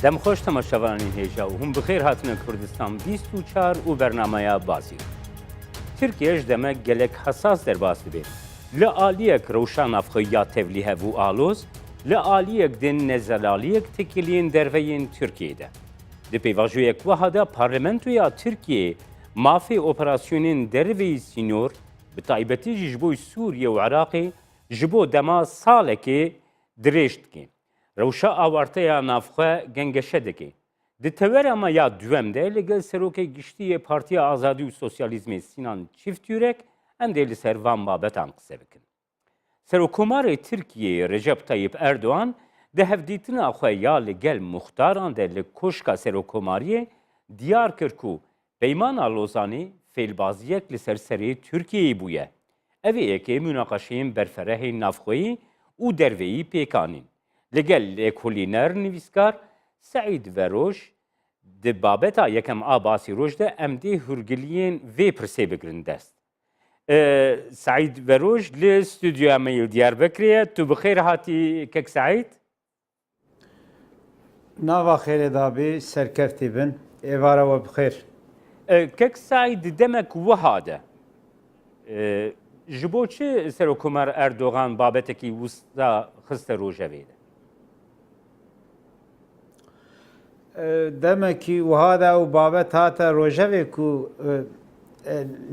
دم خوش تماشاوانی هیجا و هم بخیر هاتن کردستان 24 و برنامه بازی. ترکیهش دمه گلک حساس در باز بید. لعالیک روشان افخویا تبلیه و آلوز، لعالیک دین نزلالیک تکیلین دروین ترکیه ده. دی پیواجویک وحده پارلمنتویا ترکیه مافی اپراسیونین دروی سینور به طایبتی جبوی سوریه و عراقی جبو دما سالکی درشت کن. روشا آوارتیا نافخه گنگشه دکی. دی تور اما یا دوم ده لگل سروک گشتی پارتی آزادی و سوسیالیزمی سینان چیفتیورک اندیل سروان بابتان قصه بکن. سروکومار ترکیه رجب طیب اردوان ده هفدیتنا خواه یا لگل مختاران ده لکوشکا سروکوماریه دیار کرکو پیمان آلوزانی فیلبازیک لسرسری ترکیه بویه. اوی اکی مناقشیم برفره نافخویی و درویی پیکانین. لگل اکولینر نویسکار سعید وروش ده بابتا یکم آباسی روش ده امدی هرگلین وی پرسی بگرن دست. سعید وروش لستودیو امیل دیار بکریه تو بخیر هاتی کک سعید؟ ناوا خیر دابی سرکفتی بن ایوارا و بخیر کک سعید دمک وهاده جبو چه سروکومار اردوغان بابتکی وستا خست روژه ویده؟ دمکی وهذا وبابت هاتا روجوي كو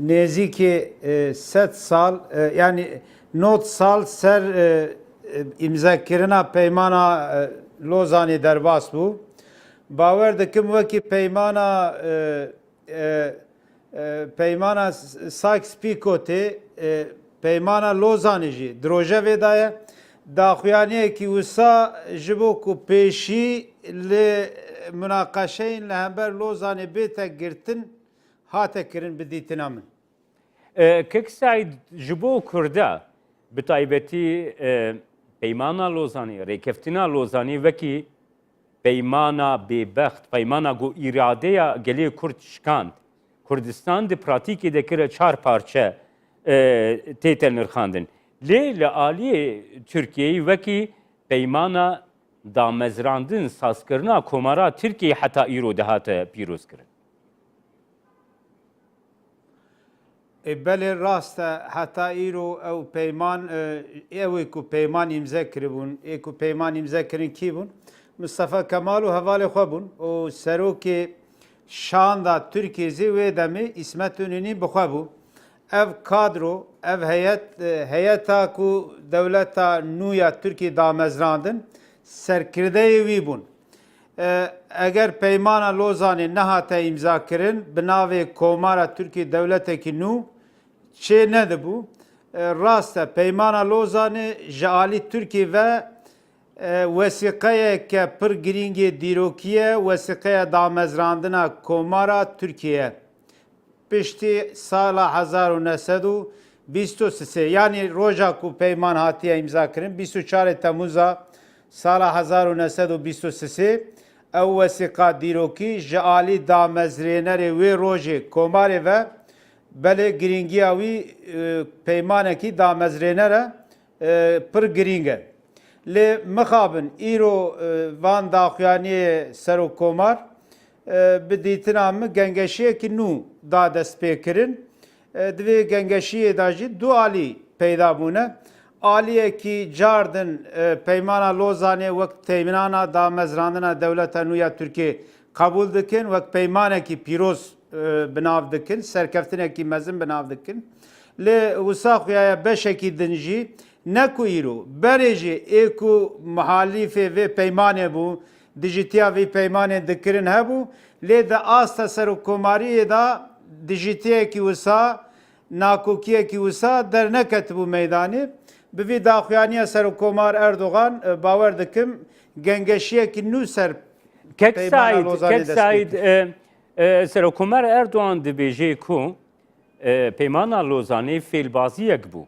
نزيكي 7 سال يعني نوت سال سر امضا كرنا پیمانا لوزاني درباس بو باور دكم وكي پیمانا ساكس بيكوتي پیمانا لوزاني جي دروجوي دايه داخوانيه كي وسا جبو كو پیشي ل مناقشين لهمبر لوزاني بيتا گرتن هاتا كرن بديتنا من کک سعید جبو کرده بطایبتی پیمانا لوزانی ریکفتنا لوزانی وکی پیمانا ببخت پیمانا گو اراده گلی کرد شکاند کردستان دی پراتیکی دکره 4 parça تیتل نرخاندن لی لعالی ترکیه وکی پیمانا دامزراندن سازکرنا کومارا ترکیه حتی ایرو دهات پیروز کرد. بله راست حتی ایرو او پیمان اوی کو پیمان امضا کربون ایکو پیمان امضا کرن کی بون مصطفی کمال و حواله خو بون او سروک شاندا ترکیه زی و دمی اسمت اونینی بخو بو ev kadro, ev heyeta ku devleta nûya Türkiye damezrandin serkirdeyê wî bûn. Eger peymana Lozanê nehate imza kirin bi navê komara Türkiye devletekî nû çê nedibû. Rast e peymana Lozanê ji alî Türkiye ve wesîqeyeke pir girîngê dîrokiye wesîqeya damezrandina komara Türkiye. Pişti sala 1923 yani roja ku peyman hatiye imza kirin 24 Temmuz'a sala 1923 ev vesika diroki ji alî damezrênerê wê rojê komarê ve belê giringiya wî peymanekî damezrênere pir giring e. Lê mixabin îro van daxuyaniyê serokkomar bi dîtina min gengeşiyekî nû da dest pê kirin. Divê gengeşiyê da jî du alî peyda bûne. Aliyekî cardin peymana Lozanê wek teminana damezrandina dewleta nû ya Tirkiye kabûl dikin wek peymanekî pîroz bi nav dikin, serkeftinekî mezin bi nav dikin. Lê wisa xuyaya beşekî din jî ne ku îro berê jî ê ku muhalîfê vê peymanê bû dijîtiya vê peymanê dikirin hebû lê de asta serokkomariyê da dijîtiyekî wisa nakokiyekî wisa derneketibû meydanê bi vê daxuyaniya serokkomar Erdogan bawer dikim gengeşiyekî nû ser peymana Lozanê dest pê serokkomer Erdogan dibêje ku peymana Lozanê fêlbaziyek bû.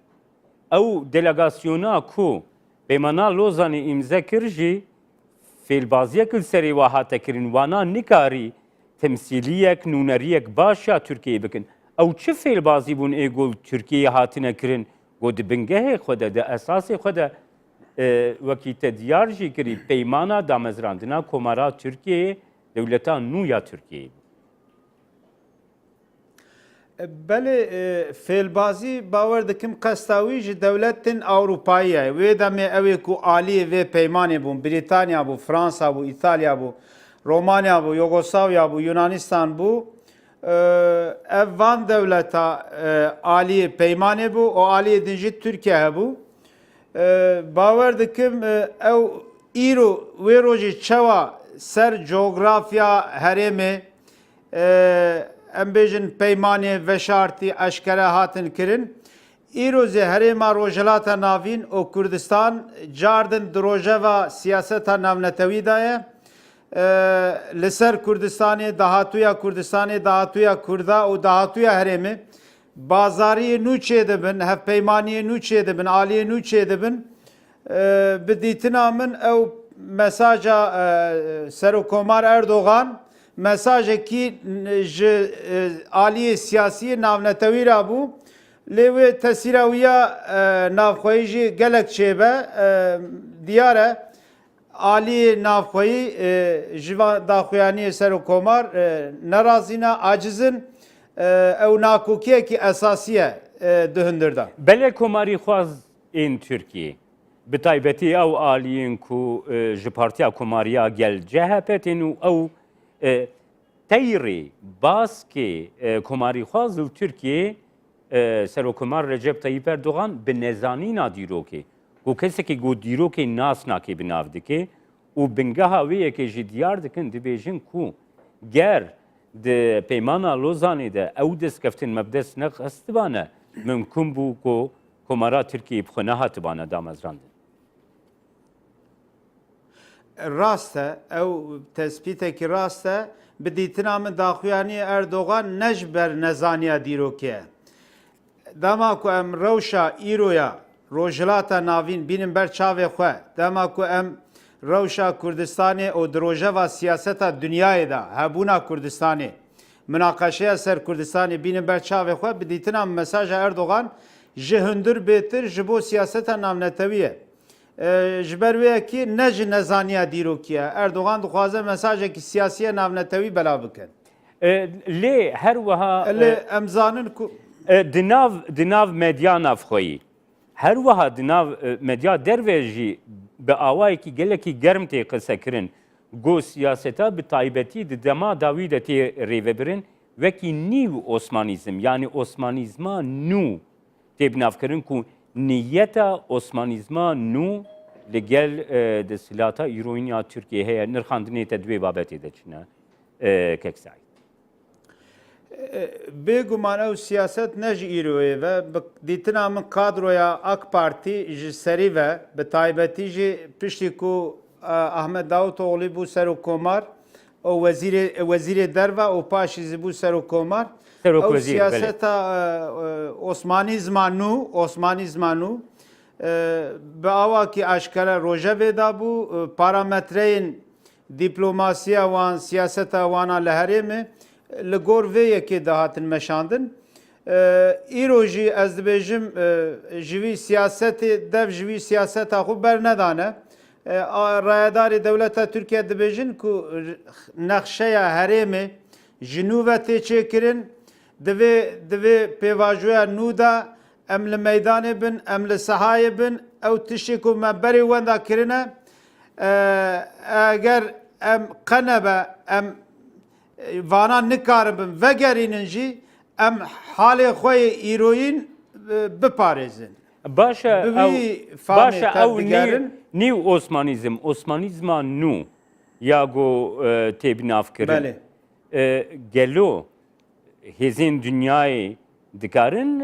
Ew delegasyona ku peymana Lozanê imza kir jî fêlbaziyek li serê wa hate kirin wana nikarî temsîliyek nûneriyek baş ya Tirkiyeyê bikin. Ew çi fêlbazî bûn ê got Tirkiyeyê hatine kirin got di bingehê xwe de di esasê xwe de وەکی te diyar jî kirî peymana damezrandina Komara Tirkiyeyê dewleta nû ya Tirkiyeyê. Belê fêlbazî bawer dikim qesta wî ji dewletên Ewropayî ye. Wê demê ew ê ku aliyê vê peymanê bûn, Brîtanya bû, Fransa bû, İtalya bû, Romanya bû, Yugoslavya bû, Yunanistan bû. Ev van dewleta aliyê peymanê bû, o aliyê din jî Tirkiye hebû. Bawer dikim ew îro wê rojê çawa ser coğrafya herêmê em bêjin peymanê veşartî eşkere hatin kirin. Îrozê herêma Rojhilata Navîn û Kurdistan cardin di rojeva siyaseta navnetewî de ye. Li ser Kurdistanê, dahatuya Kurdistanê, dahatuya Kurda û dahatuya herêmê bazariyê nû çê dibin, hevpeymaniyê nû çê dibin, aliyê nû çê dibin. Bi dîtina min ew mesaja Serokkomar Erdogan mesajekî ji aliyê siyasî navnetewî ra bû. Lê wê tesîra wî ya navxweyî jî gelek çêbe. Diyar e aliyê navxweyî ji daxuyaniyê Serokkomar nerazîne, acizin ew nakokiyekî esasî ye di hundirda. Belê Komarî xwaz ên Tirkiyê bi taybetî ew aliyên ku ji Partiya Komariya gel CHP tên û ew teyrê baskê Komarî xwaz û Tirkiyê Serokkomar Recep Tayyip Erdogan bi nezanîna dîrokê ku kesekî got dîrokê nas nakê bi nav dike û bingeha wê yekê jî diyar dikin dibêjin ku ger di peymana Lozanê de ew destkeftên mebdest nexestibane mümkün bû ku Komara Tirkiyeyê bi xwe nehatibane damezrandin. Rast e, ew tespîtekî rast e, bi dîtina min daxuyaniyê Erdogan ne ji ber nezaniya dîrokê ye. Dema ku em rewşa îroya Rojhilata Navîn bînin ber çavê xwe, dema ku em rewşa Kurdistanê û di rojeva siyaseta dunyayê de hebûna Kurdistanê, münaqeşeya ser Kurdistanê bînin ber çavê xwe, bi dîtina min mesaja Erdogan ji hundir bêtir ji bo siyaseta navnetewî ye. Ji ber wê yekî ne ji nezaniya dîrokî ye. Erdogan dixwaze mesajekî siyasiye navnetewî belav bikin. Lê her wiha Lê em zanin ku di nav medya navxweyî her wiha di nav medya derve jî bi awayekî gelekî germ tê qisekirin got siyaseta bi taybetî di dema dawî de tê rêvebirin wekî nîv Osmanîzm yani Osmanîzma nû tê binavkirin ku niyeta Osmanîzma nû li gel di silata îroyîn ya Tirkiye heye nirxandinê te divê babetê de çine Keksayî. Bêguman ew siyaset ne ji îroyê ve dîtina min kadroya AK Partî ji serî ve bi taybetî jî piştî ku Ahmed Davutoğlu bû Serokkomar û wezîrê derve û paşî zî bû Serokkomar ew siyaseta Osmanîzma nû bi awakî eşkere rojevê da bû parametreyên dîplomasiya wan siyaseta wana li herêmê li gor vê yekê de hatin meşandin. Îro jî ez dibêjim ji vî siyasetê dev ji vî siyaseta xwe bernedane. Rayedarê dewleta Tirkiye dibêjin ku nexşeya herêmê ji nû ve tê çêkirin divê pêvajoya nû de em li meydanê bin, em li sehayê bin, ew tiştê ku me berê wenda kirine eger em qenebe em vana nikaribin vegerînin jî em halê xwe yê îroyîn biparêzin. Başa ew nîv Osmanîzm, Osmanîzma nû ya got tê binavkirin. Gelo hêzên dünyayê dikarin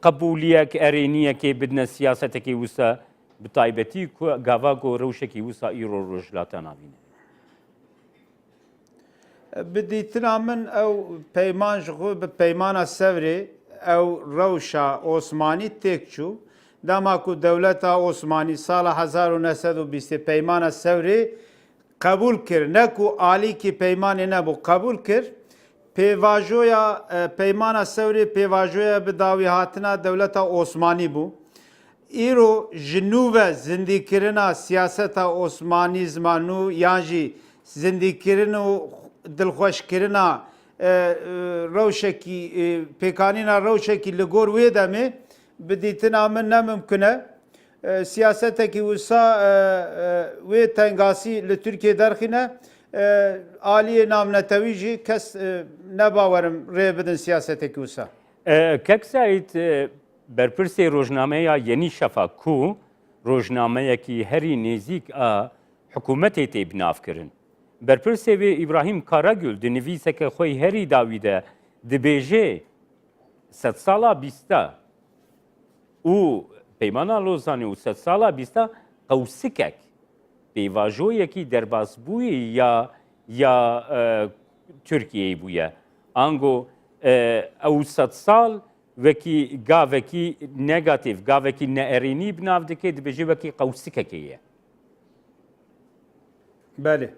qebûliyek erêniyekê bidine siyasetekê wisa bi taybetî ku gava got rewşekî wisa îro Rojhilata Navîn. Bi dîtina min ew peyman ji xwe bi peymana Sevrê ew rewşa Osmanî têk çû. Dema ku dewleta Osmanî sala 1920 peymana Sevrê qebûl kir. Ne ku alîkî peymanê nebû qebûl kir. Pêvajoya peymana Sevrê pêvajoya bi dawî hatina dewleta Osmanî bû. ایرو جنوب زندگی کرنا سیاست عثمانی زمانو یانجی زندگی کرنا و دلخوش کرنا روشکی پیکانینا روشکی لگور ویدمی بدیتنا من نممکنه siyasete ki usa ve tengasi li Türkiye derxine aliye namnetevici kes ne bavarım rebedin siyasete ki usa. Kek Said berpirsê rojnameya Yenî Şefak ku rojnameyekî herî nêzik a hikûmetê tê binavkirin. Berpirsê vê İbrahim Karagül di nivîseke xwe herî dawî de dibêje sed sala bîsta û Peymana Lozanê û sed sala bîsta qewsikek pêvajoyekî derbasbûyê ya Türkiye'yê bûye. Ango ew sed sal wekî gavekî negatif, gavekî neerênî binav dike dibêje wekî qewsikekê ye. Belê.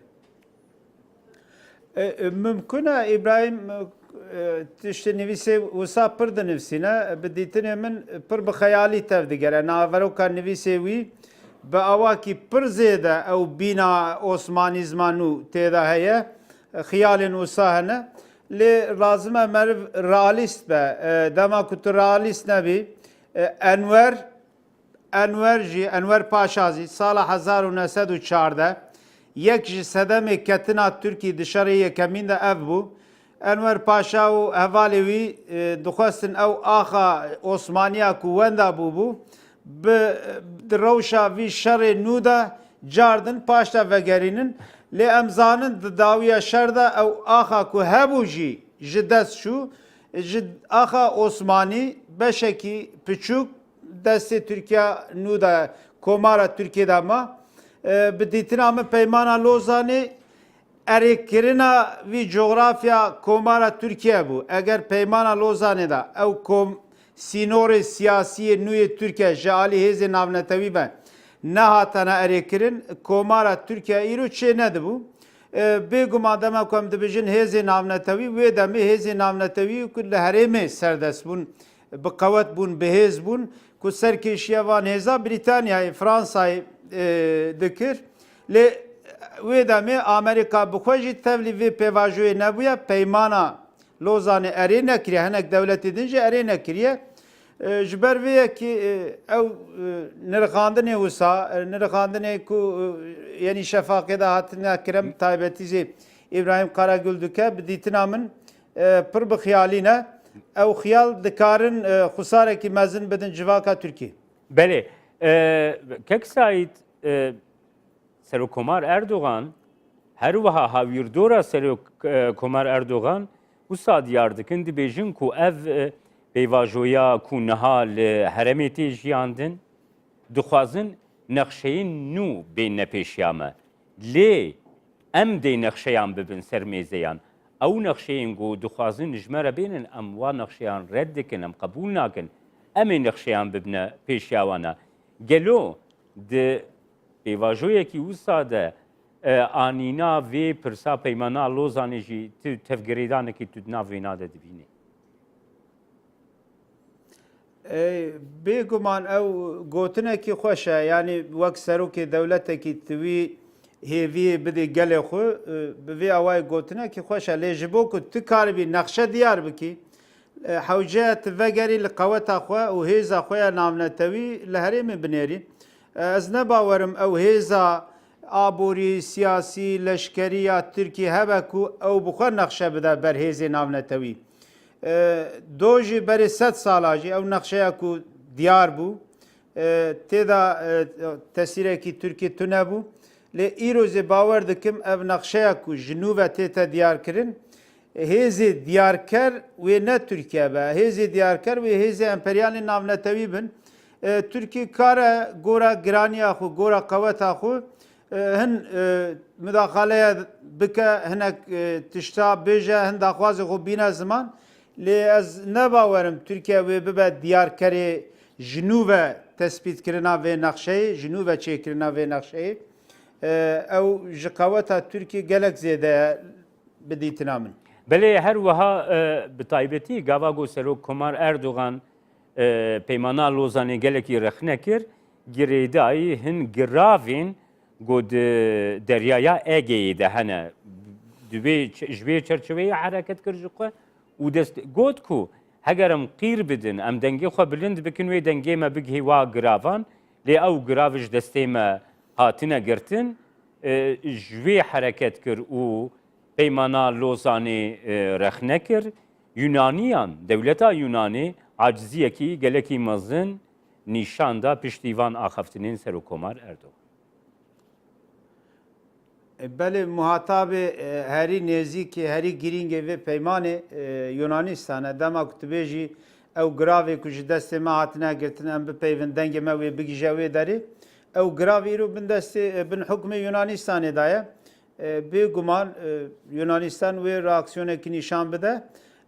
Mümkün e İbrahim tiştê nivîsê wisa pir dinivîsîne bi dîtinê min pir bi xeyalî tev digere. Naveroka nivîsê wî bi awakî pir zêde ew bîna Osmanîzman û têda heye xiyalên wisa hene. Lê lazim e meriv realîst be. Dema ku tu realîst nebî Enver Paşa zî sala 1914 yek ji sedemê ketina Tirkiyê di şerê yekemîn de ev bû. Enver Paşa û hevalê wî dixwestin ew axa Osmaniya ku wenda bûbû di rewşa vî şerê nû de cardin paş te vegerînin. Lê em zanin di dawiya şer de ew axa ku hebû jî ji dest çû ji axa Osmanî beşekî piçûk destê Tirkiya nû de komara Tirkiye de ma bi dîtina min Peymana Lozanê erêkirina vî coğrafya komara Tirkiye bû. Eger Peymana Lozanê de ew sînorê siyasî nûyê Tirkiye ji alî hêzên navnetewî be nehatine erêkirin komara Tirkiye îro çê nedibû. Bêguman dema ku em dibêjin hêzên navnetewî wê demê hêzên navnetewî ku li herêmê serdest bûn bi qewet bûn bi hêz bûn ku serkêşiya van hêza Brîtanyayê Fransayê dikir. Lê wê demê Amerîka bi xwe jî tevlî vê pêvajoyê nebûye Peymana Lozanê erê nekiriye hinek dewletê din jî erê nekiriye. Ji ber vê yekî ew nirxandinê wisa nirxandinê ku Yenî Şefakê de hatine kirin taybetî jî İbrahim Karagül dike bi dîtina min pir bi xiyalî ne ew xiyal dikarin xusarekî mezin bidin civaka Tirkiye. Belê. Kek Said Serokkomar Erdogan her wiha hawirdora Serokkomar Erdogan wisa diyar dikin dibêjin ku ev pêvajoya ku niha li herêmê tê jiyandin dixwazin nexşeyên nû bên nepêşiya me. Lê em dê nexşeyan bibin ser mêzeyan. Ew nexşeyên ku dixwazin ji me re bênin em wan nexşeyan red dikin, em qebûl nakin. Em ê nexşeyan bibine pêşiya wan e. Gelo di pêvajoyekî wisa de anîna vê pirsa Peymana Lozanê jî tu tevgirêdanekî tu nav vê nade dibînî. Bêguman ew gotinekî xweş e yanî wek serokê dewletekî tu wî hêviyê bidê gelê xwe bi vê awayê gotinekî xweş e. Lê ji bo ku tu karibî nexşe diyar bikî hewceya tu vegerî li qeweta xwe û hêza xwe ya navnetewî li herêmê binêrî. Ez nebawerim ew hêza aborî siyasî leşkerî ya Tirkiye hebe ku ew bi xwe nexşe bide ber hêzê navnetewî. Do jî berê sed sala jî ew nexşeya ku diyar bû têda tesîrekî Tirkiye tune bû. Lê îro zê bawer dikim ev nexşeya ku ji nû ve tê te diyarkirin hêzê diyarker wê ne Tirkiye be. Hêzê diyarker wê hêzê emperyalên navnetewî bin. Tirkiye kare gora giraniya xwe gora qeweta xwe hin müdaxaleya bike hinek tişta bêje hin daxwazê xwe bîne ziman. Lê ez nebawerim Tirkiye wê bibe diyarkerê ji nû ve tespîtkirina vê nexşeyê ji nû ve çêkirina vê nexşeyê ew ji qeweta Tirkiye gelek zêde ye bi dîtina min. Belê her wiha bi taybetî gava got Serokkomar Erdogan peymana Lozanê gelekî rexne kir, girêdayî hin giravên got deryaya Egeyê de hene. Ji vê çerçeveyê hereket kir ji xwe û dest got ku heger em qîr bidin, em dengê xwe bilind bikin wê dengê me bigihê wa giravan, lê ew girav ji destê me hatine girtin, ji vê hereket kir û peymana Lozanê rexne kir. Yunaniyan, devleta Yunanê aciziyekî gelekî mezin nîşan da piştîvan axaftinên Serokkomar Erdogan. Belê muhatabê herî nêzîkê, herî girîngê vê peymanê Yunanistanê dema ku tu bêjî ew giravê ku ji destê me hatine girtin em bipeyvin dengê me wê bigîje wê derê, ew giravê îro bin destê bin hukmê Yunanistanê daye. Bêguman Yunanistan wê reaksiyonekî nîşan bide.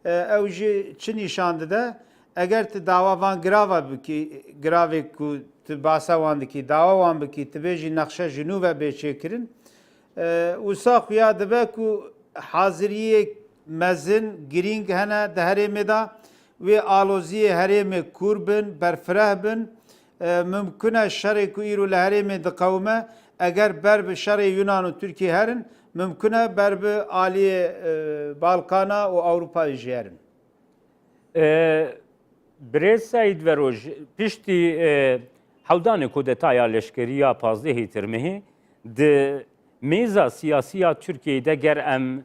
Ew jî çi nîşan dide? Eger tu dawa van girava bikî, giravê ku tu basa wan dikî, dawa wan bikî, tu bêjî nexşe ji nû ve bêçêkirin, wisa xuya dibe ku haziriyê mezin giring hene di herêmê da wê aloziyê herêmê kûr bin, berfireh bin, mümkün e şerê ku îro li herêmê diqewime eger ber bi şerê Yunan û Tirkiye herin, mümkün e ber bi aliyê Balkana û Ewropayê jî herin. Birêz Saîd Veroj, piştî hewdanê kudetaya leşkeriya pazdehê Tirmihê di mêza siyasiya Tirkiyeyê de ger em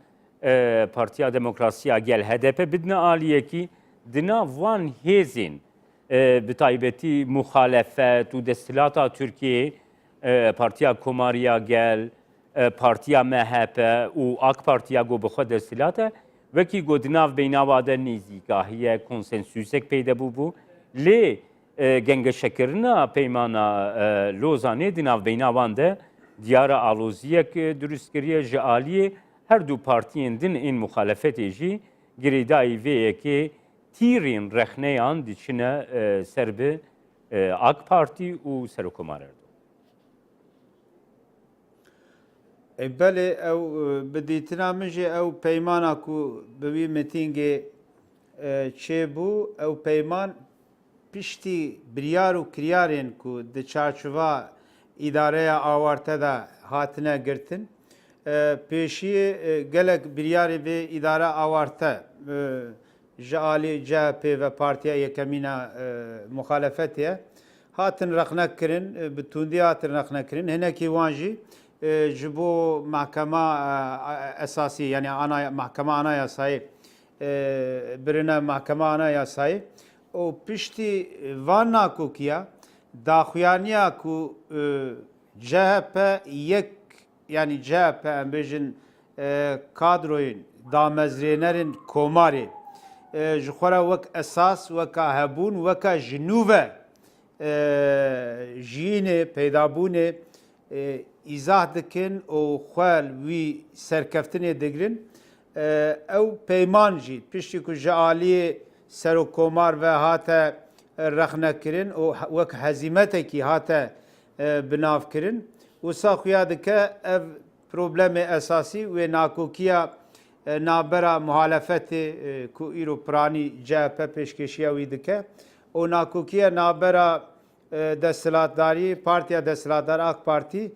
Partiya Demokrasiya Gel HDP bidine aliyekî di nav van hêzên bi taybetî muxalefet û desthilata Tirkiyeyê Partiya Komariya Gel, Partiya MHP û AK Partiya got bi xwe desthilate wekî got di nav bêhnawa de nêzîkahiye konsensûsek peyda bû lê gengeşekirina peymana Lozanê di nav bêhnawan de diyara aloziyek durust kiriye ji aliyê her du partiyên din ên muxalefetê jî girêdayî vê yekê tîrên rexneyan diçine ser bi AK Parti û Serokkomar Erdogan. Belê ew bi dîtina min jî ew peymana ku bi wî mîtingê çêbû, ew peyman piştî biryar û kiryarên ku di çarçova îdareya awarte de hatine girtin, pêşiyê gelek biryarê vê îdara awarte ji alî CHP ve Partiya Yekemîna Muxalefetê hatin rexnekirin, bi tundî hatin rexnekirin, hinekî wan jî ji bo Mahkema Esasî yani Mahkema Anayasayê birine Mahkema Anayasayê û piştî van nakokiya daxuyaniya ku CHP yek yani CHP em bêjin kadroyên damezrênerên komarê ji xwe re wek esas, weka hebûn, weka ji nû ve jiyînê, peydabûnê îzah dikin û xwe wî serkeftinê digirin. Ew peyman jî piştî ku ji aliyê Serokkomar ve hate rexnekirin û wek hezîmetekî hate binavkirin. Wisa xuya dike ev problemê esasî wê nakokiya nabera muhalefetê ku îro piranî CHP pêşkeşiya wî dike û nakokiya nabera desthilatdarî Partiya Desthilatdar AK Parti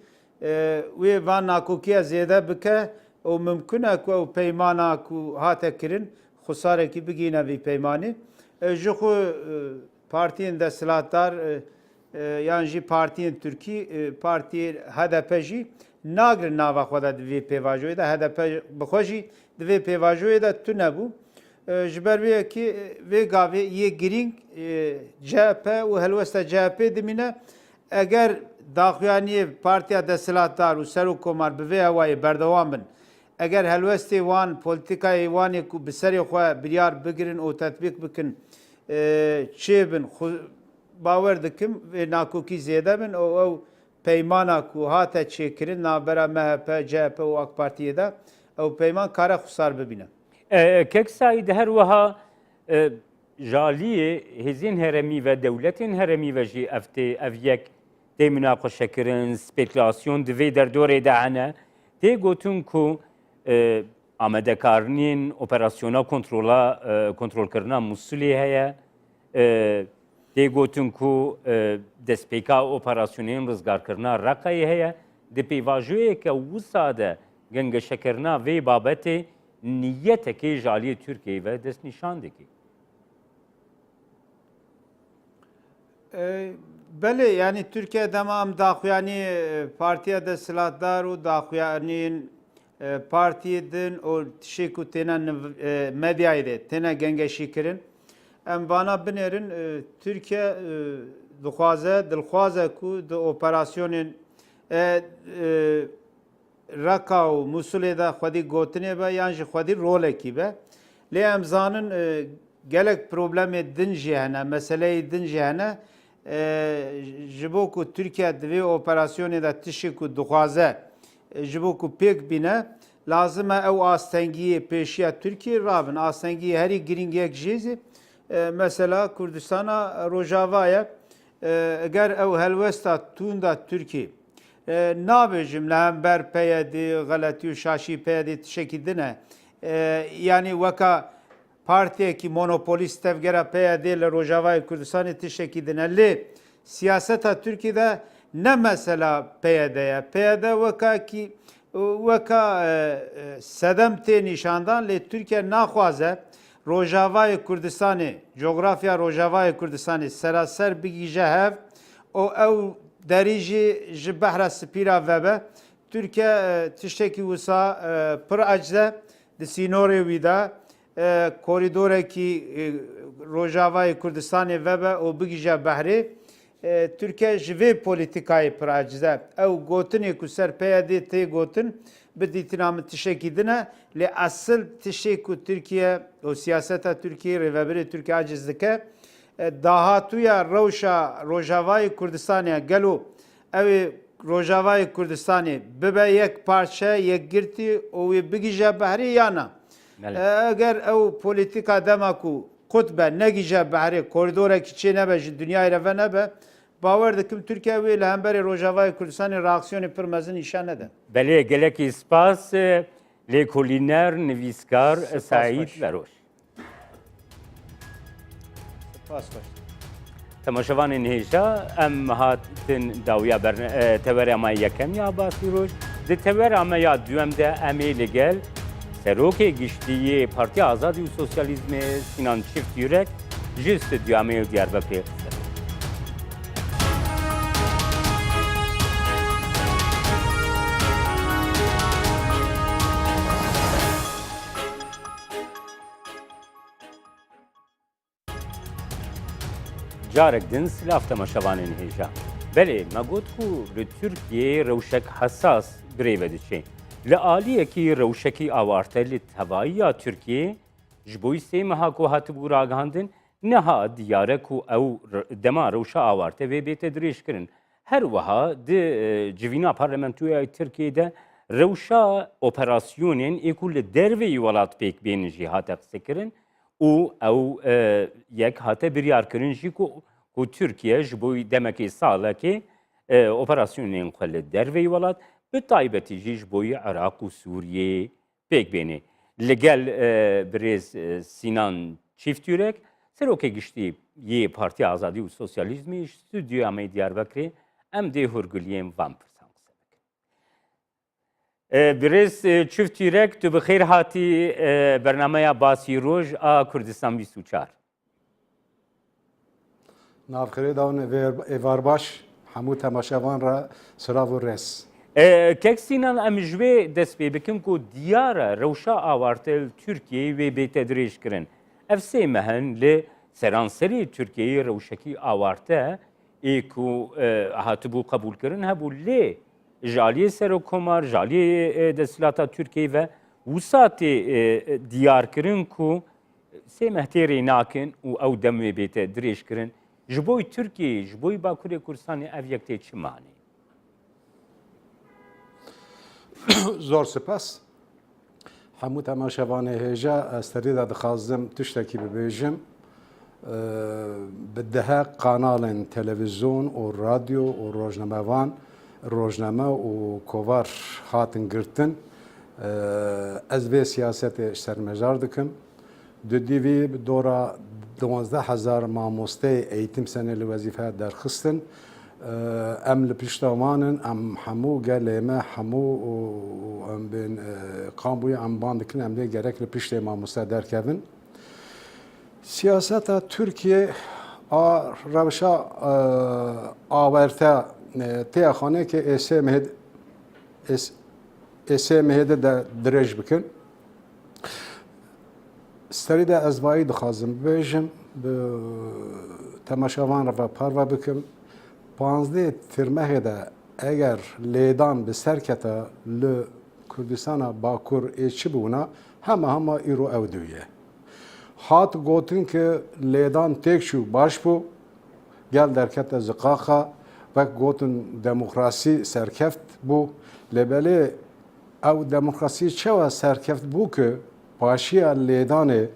wê van nakokiya zêde bike û mümkün e ku ew peymana ku hate kirin xusarekî bigîne vî peymanê. Ji xwe partiyên desthilatdar yan jî partiyên Tirkî, partiyê HDP jî nagirin nava xwe de di vê pêvajoyê de HDP bi xwe jî di vê pêvajoyê de tune bû. Ji ber vê yekê vê gavê yê girîng CHP û helwesta CHP dimîne eger daxuyaniyê Partiya Desthilatdar û Serokkomar bi vê hewayê berdewam bin, eger helwestê wan polîtikayê wanê ku bi serê xwe biryar bigirin û tetbîk bikin çêbin, bawer dikim vê nakokî zêde bin û ew peymana ku hate çêkirin navbera MHP, CHP û AK Partiyê de ew peyman kare xusar bibîne. Kek Saîd her wiha jaliyê hêzên heremî ve dewletên heremî ve jî ev yek tê münaqeşekirin, spekülasyon di vê derdorê de hene, tê gotin ku amadekarînên operasyona kontrolkirina Musulê heye, دê gotin ku destpêka operasyonên rizgarkirina Reqayê heye, di pêvajoyeke wisa de gengeşekirina vê babetê niyetekê ji aliyê Tirkiyeyê ve destnîşan dike. Belê yani Türkiye demam daxuyanî Partiya Desthilatdar û daxuyanîn partiyê din û tişê ku têne medyayê de têne gengeşîkirin. Em vana binêrin Türkiye dixwaze dilxwaze ku di operasyonên Raqqa û Musulê de xwedî gotinê be yan jî xwedî rolekî be. Lê em zanin gelek problemê din jî hene, meseleyê din jî hene. Ji bo ku Tirkiye divê operasyonê de tişê ku dixwaze ji bo ku pêk bîne, lazim e ew astengiyê pêşiya Tirkiye rabin. Astengiyê herî giringiyek jê mesela Kurdistana Rojava'ya eğer ev helvesta tunda Türkiye nabêjim li hember peyedî xeletî û şaşî peyedî tişekî dine yani weka partiyekî monopolist tevgera peyedê li Rojavayê Kurdistanê tişekî dine lê siyaseta Tirkiye'de ne mesela PYD'ye weka sedem tê nîşandan lê Tirkiye naxwaze Rojavayê Kurdistanê, coğrafya Rojavayê Kurdistanê seraser bigîje hev û ew derî jî ji behra spîra vebe. Tirkiye tiştekî wisa pir ecde di sînorê wî de koridorekî Rojavayê Kurdistanê vebe û bigîje behrê. Tirkiye ji vê polîtikayê pir ecde. Ew gotinê ku ser PYD tê gotin bi dîtina min tişekî dine lê esil tişê ku Tirkiye û siyaseta Tirkiye rêveberê Tirkiye aciz dike dahatuya rewşa Rojavayê Kurdistanê gelo ew Rojavayê Kurdistanê bibe yek parçe yek girtî û wê bigîje behrê yana eger ew polîtika dema ku qutbe negîje behrê koridorekî çê nebe ji dunyayê re ve nebe باور دکم ترکیه وی لهمبر روجاوای کردستان راکسیون پر مزن نشان نده. بله گلکی سپاس لیکولینر نویسکار سعید وروش. سپاس باش. تماشاوان نهیجا ام هاتن داویا بر تور اما یکم یا باسی روش ده تور اما یا دوم ده امی لگل سروک گشتیه پارتی آزادی و سوسیالیزم سینان چیفت یورک جست دوامه دیاربکر جارك دن سلاف تماشاوانين هيجا بله ما قلت كو لتركيا روشك حساس بريفة دشين لآلية كي روشكي آوارتا لتهوائيا تركيا جبوي سيمها كو هاتبو راغاندن نها ديارة كو او دما روشا آوارتا و بيت دريش کرن هر وها دي جوينا پارلمنتويا تركيا ده روشا اوپراسيونين ايكو لدروي ولات بيك بين جهات سكرن او یک هاته بریار کرن جی کو ترکیه جبوی دمکی ساله که اپراسیونین خل دروی ولات به تایبتی جی جبوی عراق و سوریه پیک بینه لگل بریز سینان چیفتیورک سروکه گشتی یه پارتی آزادی و سوسیالیزمی استودیو امی دیاربکری ام ده هرگلیم وامپر برز چفت یرک تو بخیر هاتی برنامه باسی روز کردستان 24 نافخری داون ایوار باش همو تماشاوان را سراغ و رس ککسینان امجوی دست بی بکن کو دیاره روشا آوارتل ترکیه و بیت دریش کرن افسی مهن ل سرانسری ترکیه روشکی آوارته ای کو هاتبو قبول کرن هبو لی جالیه سرکومار جالیه دستلاتا ترکیه و وسات دیار کرن کو سه مهتری ناکن و او دمی بیت دریش کرن جبوی ترکیه جبوی باکوری کردستان اویکتی چه معنی؟ زور سپاس همو تماشاوان هجا استريد دخازم تشتكي ببيجم بدها قنال تلفزيون والراديو والروجنامهوان روجنامه و کوار هاتن گرتن از به سیاست سرمجار دکم دو دیوی دورا 12,000 مامۆستای ئەیتم سەنە لە وەزیفە دەرخستن ئەم لە پشتەوانن ئەم هەموو گەلێمە هەموو ئەم بێن قامبووی ئەمبان دکن ئەم لێ گەرەک لە پشتێ مامۆستا دەرکەون سیاسەتە تورکیە ڕەوشە ئاوەرتە تێخانەیەکە ئێسێ مهێدە درێژ بکن ستەریدا ئەزبایی دخوازم ببێژم تەماشاوان ڕەڤە پارڤە بکەم 15 ترمەهێدا ئەگەر لێدان bi serketa li Kurdistana Bakur ê çi bûna hema îro ew dûye. Hat gotin ki lêdan têk çû baş bû gel derkete ziqaxa vek gotin demokrasî serkeft bû lêbelê ew demokrasî çawa serkeft bû ki paşiya lêdanê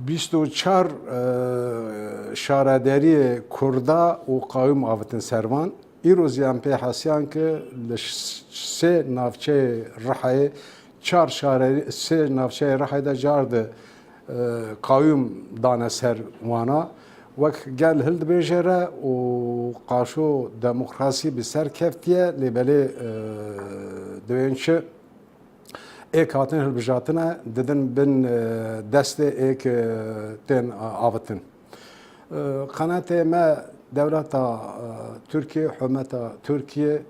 24 şaredariyê Kurda û qawim avitin servan îroziyan pê hesiyan ki li sê navçeyê Rihayê sê navçeyê Rihayê de car di qawim dane ser wana wek gel hil dibêje re û qaşo demokrasî bi ser keftiye lêbelê divên çi êk hatin hilbijartine didin bin destê êk tên avitin. Qenetê me dewleta Tirkiye, hikûmeta Tirkiye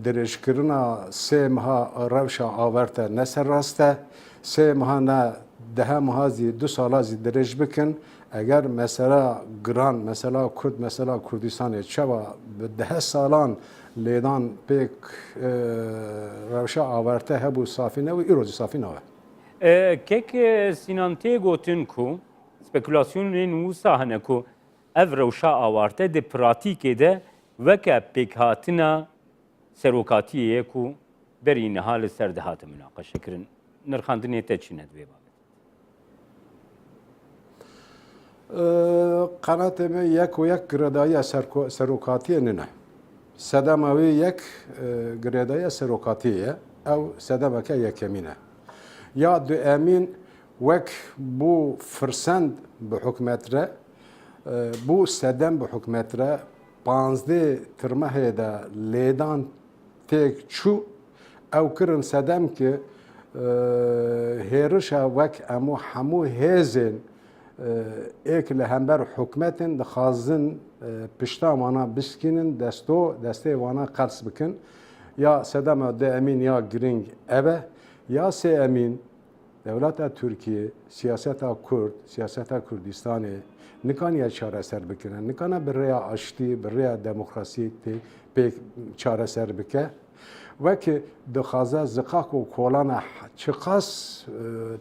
dirêjkirina sê meha rewşa awerte neserrast e, sê meha ne dehe meha zî 2 sala zî dirêj bikin eger mesela giran, mesela Kurd, mesela Kurdistanê çawa bi 10 salan lêdan pêk rewşa awerte hebû safî ne wî îrojî safî nawe. Kek Sinan tê gotin ku spekulasyonên wisa hene ku ev rewşa awarte di pratîkê de weke pêkhatina serokatiyê ye ku berî niha li ser dihate münaqeşekirin. Nirxandinê te çi ne divê babet? Qenetê me yek û yek giredaya serokatiyê nine. Sedema wê yek girêdaya serokatiyê ye, ew sedemeke yekemîn e. Ya du emîn wek bû firsend bi hikûmet re, bû sedem bi hikûmet re 15 tirmehê de lêdan têk çû, ew kirin sedem ki hêrişa wek hemû hêzên êk li hember hikûmetên dixwazin pişta wana bişkînin destê wana qers bikin ya sedema du emîn ya giring ev e ya sê emîn dewleta Tirkiye siyaseta Kurd, siyaseta Kurdistanê nikaniye çareser bikine, nikane bi rêya aştî, bi rêya demokrasî pêk çareser bike wekî dixwaze ziqaq û kolana çi qas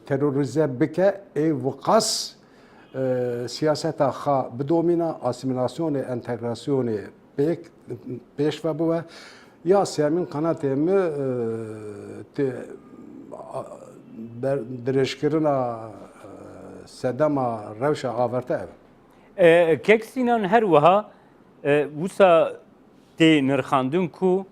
terorize bike ê viqas siyaseta xwe bidomîne asimilasyonê, entegrasyonê pêş ve biwe ya semîn qenetê me dirêjkirina sedema rewşa averte ev. Kek Sinan her wiha wisa tê nirxandin ku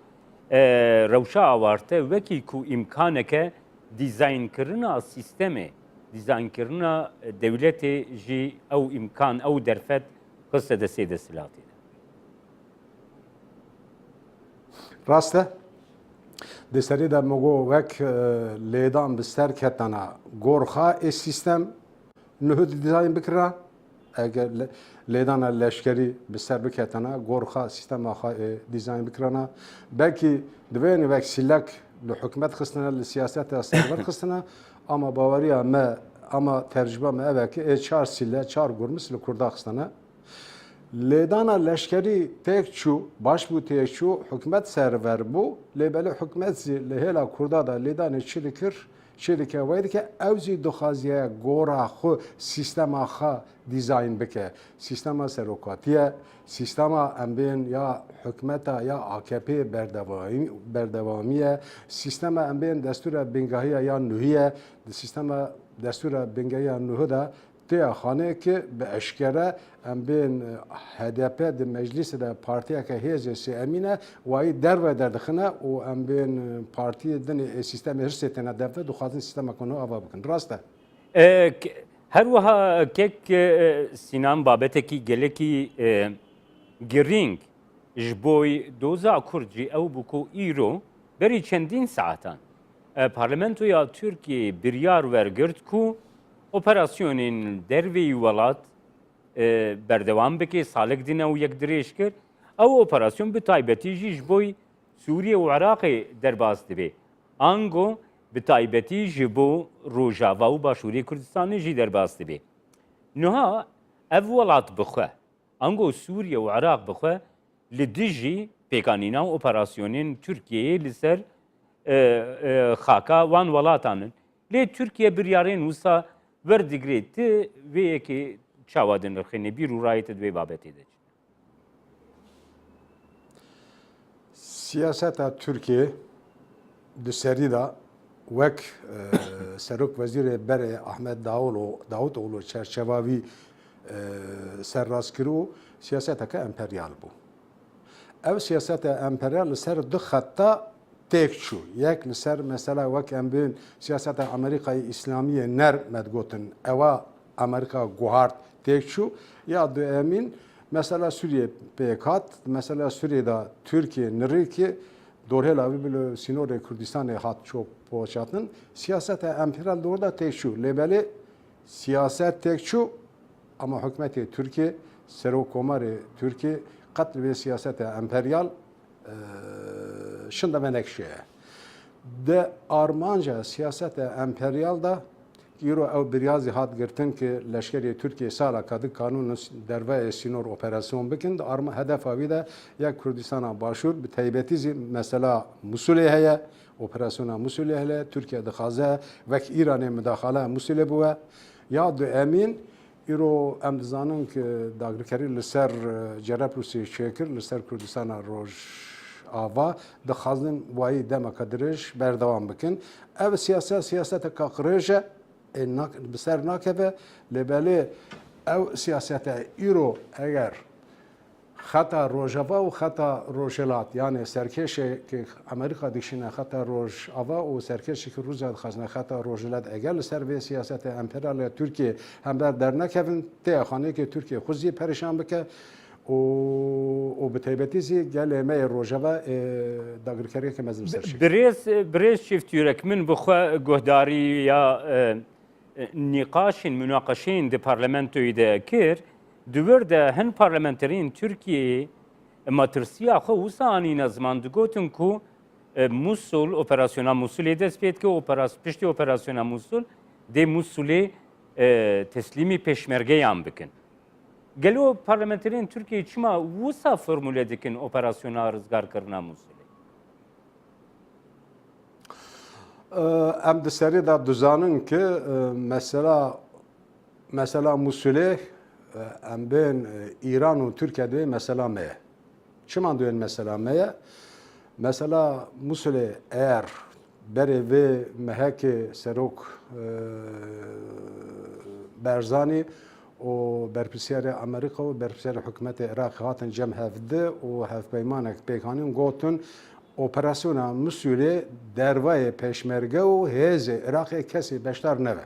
rewşa awarte wekî ku îmkaneke dîzaynkirina sîstemê, dîzaynkirina dewletê jî ew îmkan, ew derfet xiste destê desthilatê de. Rast e di serî de me got wek lêdan bi ser ketana gorxa ê sîstem niha dîzayn bikira eger lêdana leşkerî bi ser biketana gorxa sîstema xwe ê dîzayn bikirana belkî divêne wek sîlek li hikûmet xistine li siyaseta server xistine ama baweriya me ama tercüme me ev e ki ê 4 sîle 4 gurmis li Kurda xistine lêdana leşkerî têk çû baş bû têk çû hikûmet server bû lêbelê hikûmet zî li hêla Kurda da lêdanê çi dikir çi dike wê dike ew zî dixwaziye gora xwe sîstema xwe dîzayn bike sîstema serokatiye sîstema em bên ya hikûmeta ya AKP berdewamiye sîstema em bên destûra bîngahiya ya nûhiye sîstema destûra bîngahiya nûhê de tê xanê ki bi eşkere em bên HDP di meclîsê de partiyeke hêzê sê emîn e wayî derve derdixine û em bên partiyê dinê sîstemê hirsê têne devre dixwazin sîstema ku ava bikin. Rast e? هر وها کک سینان بابتکی گلکی گرینگ جبوی دوزا کردجی او بکو ایرو بری چندین ساعتان پارلمنتویا ترکیه بریار ورگرد کو اپراسیونین دروی ولات بردوام بکی سالک دینه و یک دریش کرد او اپراسیون به تایبتی جی جبوی سوریه و عراق درباز دبی آنگو به تایبتی جبو روجاوا و باشوری کردستانی جی درباز دبی نها او ولات بخواه آنگو سوریه و عراق بخواه لدیجی پیکانینا و اپراسیونین ترکیه لسر خاکا وان ولاتانن لی ترکیه بریارین وسا وردگریت وی که چاوادن رخینه بیر و رایت دوی بابتی ده Siyaseta Türkiye di serî de wek Serok Wezîrê Berê Ahmed Davutoğlu çerçevavî serrastkirî siyaseteke emperyal bû. Ev siyaseta emperyal li ser du xetta têk çû. Yek li ser mesela wek em bên siyaseta Amerîkayê İslamiyê ner medgotin ewa Amerîka guhart têk çû ya du emîn mesela Suriye pêkat, mesela Suriye'de Türkiye nirîkê dorhêla wî bi sînorê Kurdistanê hat çok poçatin siyaseta emperyal orada têk çû. Lêbelê siyaset têk çû ama hükümetê Türkiye Serokkomarê Türkiye qet li vê siyaseta emperyal şinda menekşe ye. De armanca siyaseta emperyal da îro ew biryazî hat girtin ki leşkerê Türkiye sala kadı kanûn derveyê sînor operasyon bikin de arma hedefa wî de yek Kurdistana başûr bi taybetî zî mesela Musulê heye operasyona Musulê heye Türkiye dixwaze wek İranê müdaxala Musulê bûye ya du emîn îro em dizanin ki dagirkerî li ser Cerablusê çêkir li ser Kurdistana Rojava dixwazin wayî demeka dirêj berdewam bikin ev siyaseteka qirêj e bi ser nakeve lêbelê ew siyaseta îro eger xeta Rojava û xeta Rojhilat yani serkêşekê Amerîka dişîne xeta Rojava û serkêşekî Rûsya dixwazine xeta Rojhilat eger li ser vê siyaseta emperyal ya Türkiye hember dernekevin tê xaneyekê Türkiye xwe zî perişan bike û bi taybetî zî gelê me yê Rojava dagirkeriyeke mezin ser şî. برێز çiftîrek min bixwe guhdarî ya nîqaşên münaqeşeyên di parlamentoyê de kir Dûwer de hin parlamenterên Tirkiyeyê matirsiya xwe wisa anîne ziman digotin ku Musul operasyona Musulê dest pê dike piştî operasyona Musul dê Musulê teslîmî pêşmergeyan bikin. Gelo parlamenterên Tirkiyeyê çima wisa formûle dikin operasyona rizgarkirina Musulê? Em di serî de dizanin ki mesela Musulê em bên İran û Tirkiyeyê mesela me ye. Çima duyên mesela me ye? Mesela Musulê eğer berê vê mehekê Serok Berzanî û berpirsiyarê Amerîka û berpirsiyarê hikûmetê Iraqê hatin cem hevdî û hevpeymanek pêkanîn gotin operasyona Musulê dervayê pêşmerge û hêzê Iraqê kesê beşdar nebe.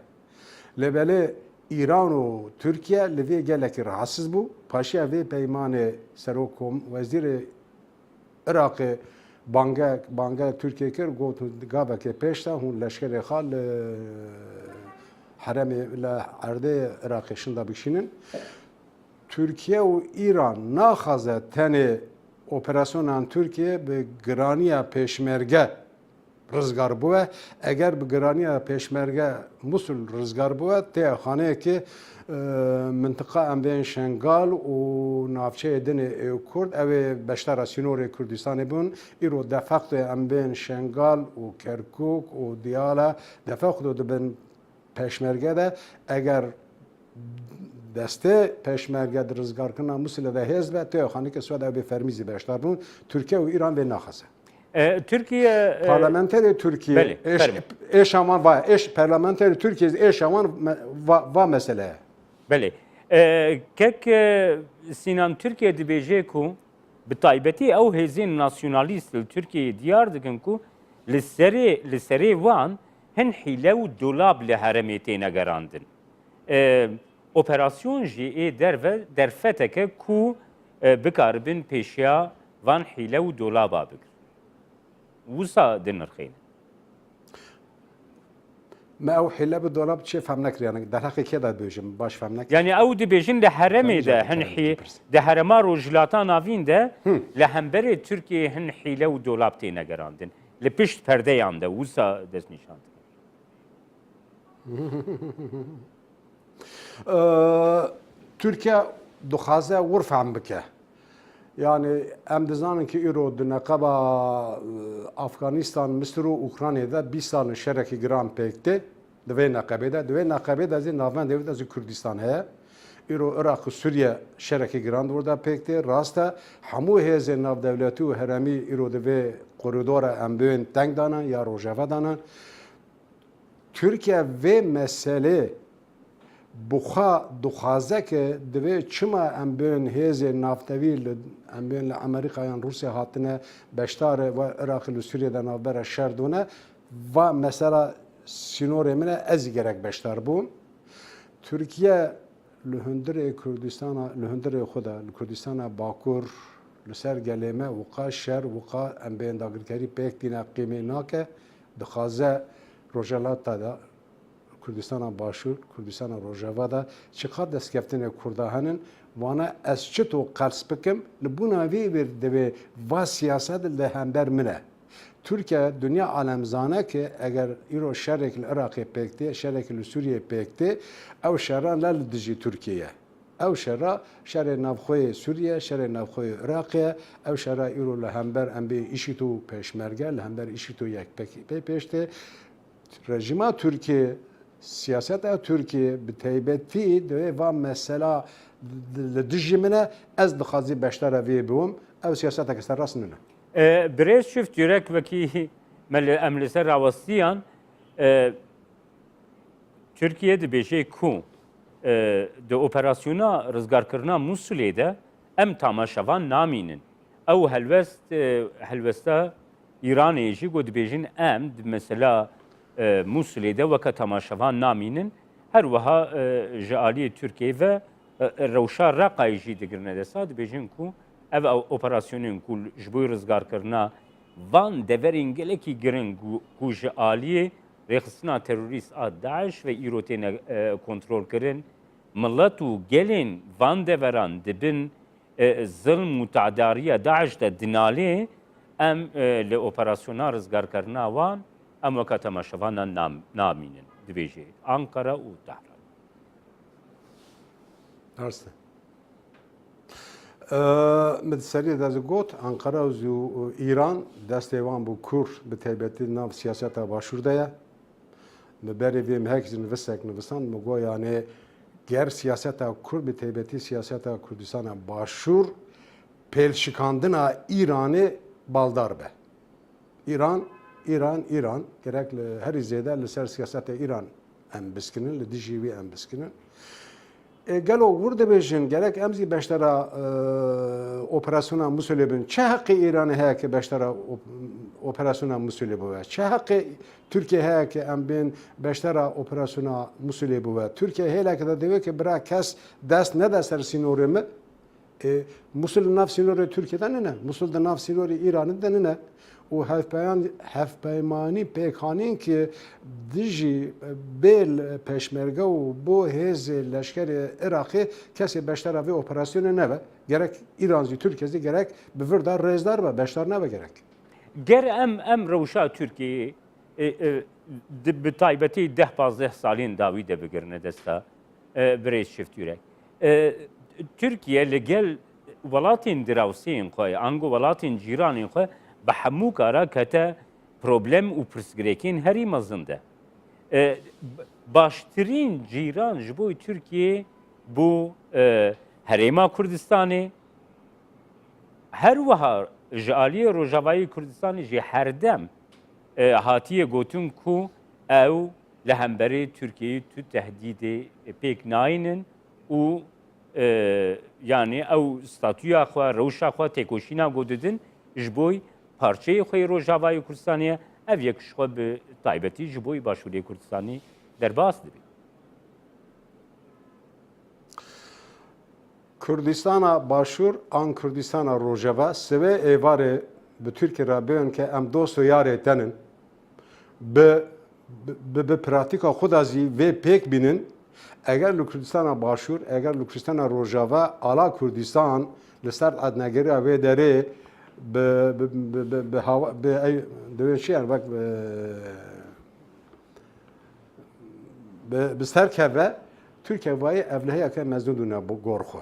Lêbelê İran û Tirkiye li vê gelekî rahatsız bû. Paşiya vê peymanê Serokkom Wezîrê Iraqê banga Tirkiye kir got gavekê pêş de hûn leşkerê xwe li heremê li erdê Iraqê şinda bişînin. Türkiye û İran naxwaze tenê operasyonan Türkiye bi giraniya pêşmerge rizgar bûye eger bi giraniya pêşmerge Musul rizgar bûye tê xaneyekê mintiqa em bên Şengal û navçeyê dinê Êkurd ew ê beşdara Sînorê Kurdistanê bûn îro de facto em bên Şengal û Kerkûk û Diyala de facto dibin pêşmerge de eger destê pêşmerge di rizgarkirina Musulê de hêz be tê xanekê Swêd ew bê fermî zî beşdar bûn Tirkiye û İran vê naxwaze. Türkiye Parlamenterê Türkiye êşawan va parlamenterê Türkiye êşawan va meseleye. Belê. Kek Sinan Türkiye dibêje ku bi taybetî ew hêzên nasyonalîst li Tirkiyeyê diyar dikin ku li serê wan hin hîle û dolab li heremê têne gerandin. operasyon jî derfeteke ku bikaribin pêşiya van hîle û dolaba bikir. Wisa dinirxîne. ما او حیله به دولاب چه فهم نکریانه در حقی که داد بیجم باش فهم نکری Yani ew dibêjin li heremê de hin di herema rojhilata navîn de li hemberê Tirkiyeyê hin hîle û dolab têne gerandin. Li pişt perdeyan de wisa destnîşan. Türkiye dixwaze wir fehm bike. Yani em dizanin ki îro di neqeba Afganistan, Misir û Ukraynayê de 20 salin şerekî giran pêkte di vê neqebê de. Di vê neqebê de zî navendê de zî Kurdistan heye. îro Iraq û Sûriye şerekî giran di da pêkte. Rast e hemû hêzên navdewletî û heremî îro di vê koridora em bêhên teng danin ya rojeve danin. Türkiye vê meselê buxa dixwaze ki divê çima em bên hêzên naftewî li em bên li Amerîkayan Rusya hatine beşdarê ve Iraqê li Sûriyê navbera şer dûne ve mesela sînorê min e ez gerek beşdar bûm. Türkiye li hundirê Kurdistana li hundirê xwe de li Kurdistana Bakur li ser gelê me wiqa şer wiqa em bên dagirkerî pêk dîne qîmê nake dixwaze rojelata da Kurdistana Başur, Kurdistana Rojava da çiqat destkeftine Kurda henin vana ez çito qers bikim li bûna vê bir divê va siyaset li hember min e. Türkiye dünya alemzane ki eger îro şerek li Iraqê pêkte, şerek li Sûriyê pêkte, ew şeran la li dijî Tirkiyeyê. Ew şera şerê navxweyê Sûriye, şerê navxweyê Iraqê, ew şera îro li hember em bê îşît û pêşmerge, li hember îşît û yekpekî pêştê. Rejima Türkiye siyaseta Türkiye bi taybetî divê van mesela li dijî min e ez dixwazî beşdara vê bûm ew siyasetek serrast nine. Birêz çift yürek vekî em li ser rawastiyan Türkiye dibêje ku di operasyona rizgarkirina Musulê de em tamaşevan namînin. Ew helwesta İranê jî got dibêjin em mesela Musulê de weke temaşevan namînin her wiha ji aliyê Tirkiye ve rewşa Reqayê jî digirine desta dibêjin ku ev operasyonên ku ji bo rizgarkirina van deverên gelekî giring ku ji aliyê rêxistina terorîst a Daeş ve îro têne kontrolkirin millet û gelên van deveran dibin zilm û te'dariya Daeş de dinalê em li operasyona rizgarkirina wan em weke temaşevanan namînin dibêje Ankara û Tehran. Arste. Mit serî de got Ankara û İran destê wan bû Kur bi taybetî nav siyaseta başûr de ye. Li berê vê mihek jî nivisek nivisan me got yanê ger siyaseta Kur bi taybetî siyaseta Kurdistana başûr pêlşikandina İranê baldar be. İran gerek li herî zêde li ser siyaseta İran em biskinin li dijî wî em biskinin. Gelo wir dibêjin gerek em zî beşdara operasyona Musulê bin. Çi heqê İranê heye ki beşdara operasyona Musulê bibe? Çi heqê Tirkiye heye ki em bên beşdara operasyona Musulê bibe? Tirkiye hêleke de divê ki bira kes dest nede ser sînorê me. Musul nav sînorê Tirkiye'de nine, Musul de nav sînorê İran'ı de nine. O hevpeymanî pêkhanîn ki dijî bêl peşmerge û bo hêzê leşkerê Iraqê kesê beşdara vê operasyonê nebe. Gerek İran zî Tirkiye zî gerek bi vir da rêzdar be, beşdar nebe gerek. Ger em rewşa Tirkiyeyê bi taybetî 10-15 salên dawî de bigirine desta birêz çift yürek. Tirkiye li gel welatên dirawseyên xwe ango welatên cîranên xwe bi hemû kara kete problem û pirsgirêkên herî mezin de. Baştirîn cîran ji bo Tirkiyeyê bû Herêma Kurdistanê, her wiha ji aliyê Rojavayê Kurdistanê jî herdem hatiye gotin ku ew li hemberê Tirkiyeyê tu tehdîdê pêk nayînin û yani ew statûya xwe, rewşa xwe têkoşîna godidin ji bo parçeyê xwe Rojavayê Kurdistanê ev yek ji xwe bi taybetî ji bo Başûrê Kurdistanê derbas dibe. Kurdistana Başur an Kurdistana Rojava seve evare bi Türkiye rabên ke em dost û yarê tenin bi pratika xwe da jî vê pêk bînin eger li Kurdistana Başur eger li Kurdistana Rojava ala Kurdistan li ser ednegeriya vê derê bi hava bi şeyan bak bi serkeve Türkiye vayê evlehiyeke mezun dûne bu gorxwe.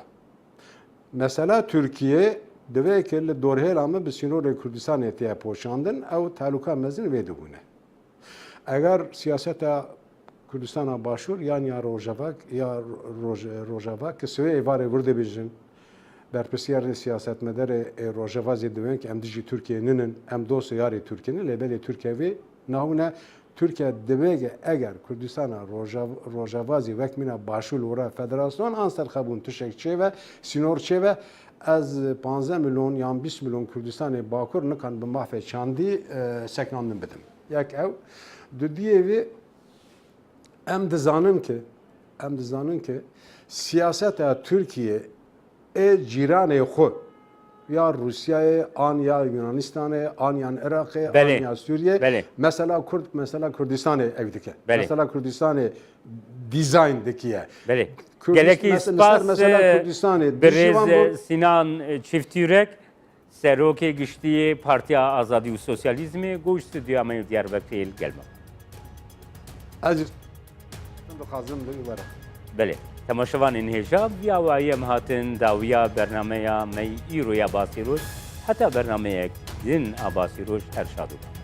Mesela Türkiye divê ki li dorhêla me bi sînorê Kurdistanê tê poşandin ew tehlûka mezin vê dibûne. Eger siyaseta Kurdistana Başûr yan ya Rojava ki swê êvarê wir dibêjin berpirsiyarê siyasetmedarê Rojava zê divên ki em dijî Türkiye ninin em dost û yarê Türkiye ne lêbelê Türkiye vê nahûne Türkiye divê eger Kurdistana Rojava zê wek mîna Başûr li wera federasyon an serxebûn tişek çêve sînor çêve ez 15 milyon yan 20 milyon Kurdistanê Bakur nikan bi mafê çandî seknandin bidim. Yek ew di diyê vê em dizanin ki siyaseta Türkiye cîranê xwe ya Rusya'ya, an ya Yunanistan'a, an ya Irak'a, an ya Suriye. Mesela Kürdistan'a ev dike. Mesela Kürdistan'a dizayn dikiye. Geleki spas Berez Sinan Çiftürek Serokê Giştiyê Partiya Azadî û Sosyalîzmê goş stüdyoya Diyarbekirê gelme. Ez dixwazim li were. Belê. Temaşevanên hêja ya wayê em hatin dawiya bernameya me îroya Basîroj heta bernameyek din a Basîroj her şadû.